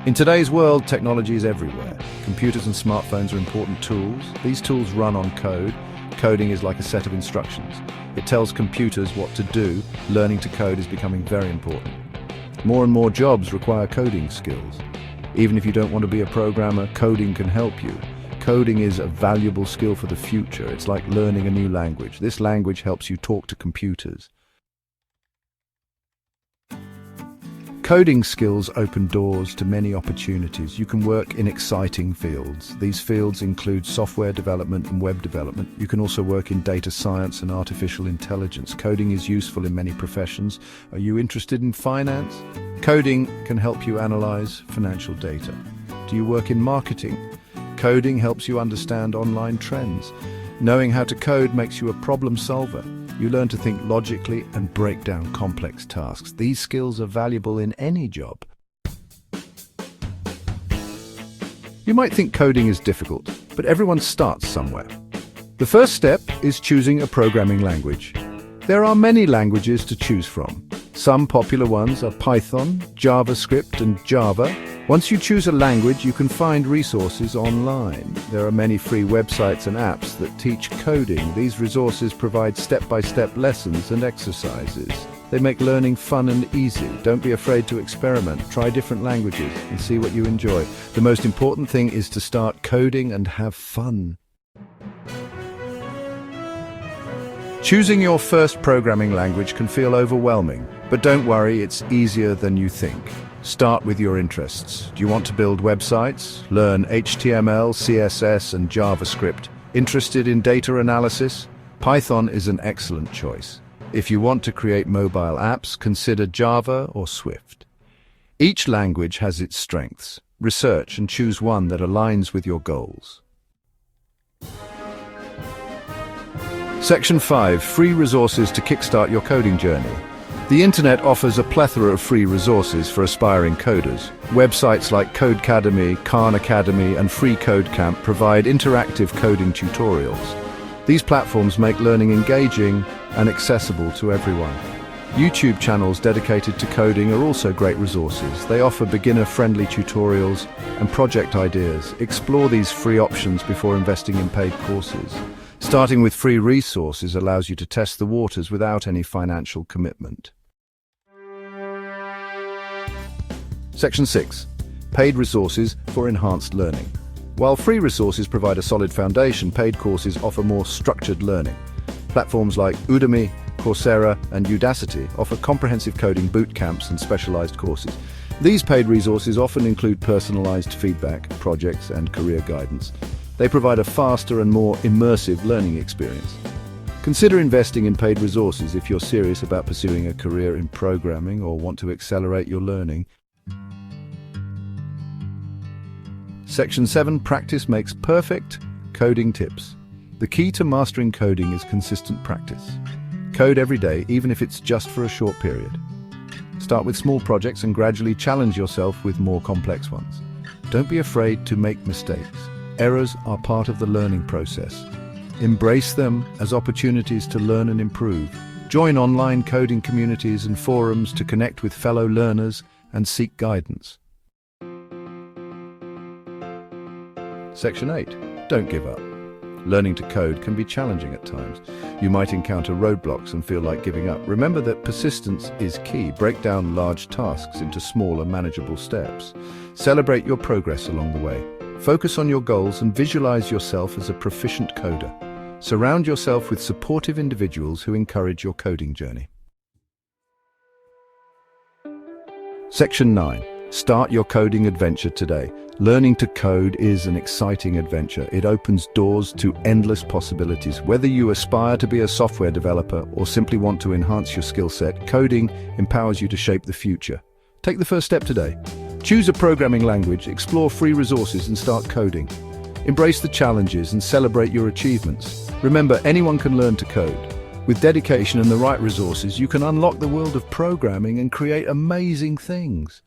In today's world, technology is everywhere. Computers and smartphones are important tools. These tools run on code. Coding is like a set of instructions. It tells computers what to do. Learning to code is becoming very important. More and more jobs require coding skills. Even if you don't want to be a programmer, coding can help you. Coding is a valuable skill for the future. It's like learning a new language. This language helps you talk to computers. Coding skills open doors to many opportunities. You can work in exciting fields. These fields include software development and web development. You can also work in data science and artificial intelligence. Coding is useful in many professions. Are you interested in finance? Coding can help you analyze financial data. Do you work in marketing? Coding helps you understand online trends. Knowing how to code makes you a problem solver. You learn to think logically and break down complex tasks. These skills are valuable in any job. You might think coding is difficult, but everyone starts somewhere. The first step is choosing a programming language. There are many languages to choose from. Some popular ones are Python, JavaScript, and Java. Once you choose a language, you can find resources online. There are many free websites and apps that teach coding. These resources provide step-by-step lessons and exercises. They make learning fun and easy. Don't be afraid to experiment. Try different languages and see what you enjoy. The most important thing is to start coding and have fun. Choosing your first programming language can feel overwhelming, but don't worry, it's easier than you think. Start with your interests. Do you want to build websites? Learn HTML, CSS, and JavaScript. Interested in data analysis? Python is an excellent choice. If you want to create mobile apps, consider Java or Swift. Each language has its strengths. Research and choose one that aligns with your goals. Section 5. Free resources to kickstart your coding journey. The internet offers a plethora of free resources for aspiring coders. Websites like Codecademy, Khan Academy, and Free Code Camp provide interactive coding tutorials. These platforms make learning engaging and accessible to everyone. YouTube channels dedicated to coding are also great resources. They offer beginner-friendly tutorials and project ideas. Explore these free options before investing in paid courses. Starting with free resources allows you to test the waters without any financial commitment. Section 6. Paid resources for enhanced learning. While free resources provide a solid foundation, paid courses offer more structured learning. Platforms like Udemy, Coursera, and Udacity offer comprehensive coding boot camps and specialized courses. These paid resources often include personalized feedback, projects, and career guidance. They provide a faster and more immersive learning experience. Consider investing in paid resources if you're serious about pursuing a career in programming or want to accelerate your learning. Section 7. Practice makes perfect. Coding tips. The key to mastering coding is consistent practice. Code every day, even if it's just for a short period. Start with small projects and gradually challenge yourself with more complex ones. Don't be afraid to make mistakes. Errors are part of the learning process. Embrace them as opportunities to learn and improve. Join online coding communities and forums to connect with fellow learners and seek guidance. Section 8. Don't give up. Learning to code can be challenging at times. You might encounter roadblocks and feel like giving up. Remember that persistence is key. Break down large tasks into smaller, manageable steps. Celebrate your progress along the way. Focus on your goals and visualize yourself as a proficient coder. Surround yourself with supportive individuals who encourage your coding journey. Section 9. Start your coding adventure today. Learning to code is an exciting adventure. It opens doors to endless possibilities. Whether you aspire to be a software developer or simply want to enhance your skill set, coding empowers you to shape the future. Take the first step today. Choose a programming language, explore free resources, and start coding. Embrace the challenges and celebrate your achievements. Remember, anyone can learn to code. With dedication and the right resources, you can unlock the world of programming and create amazing things.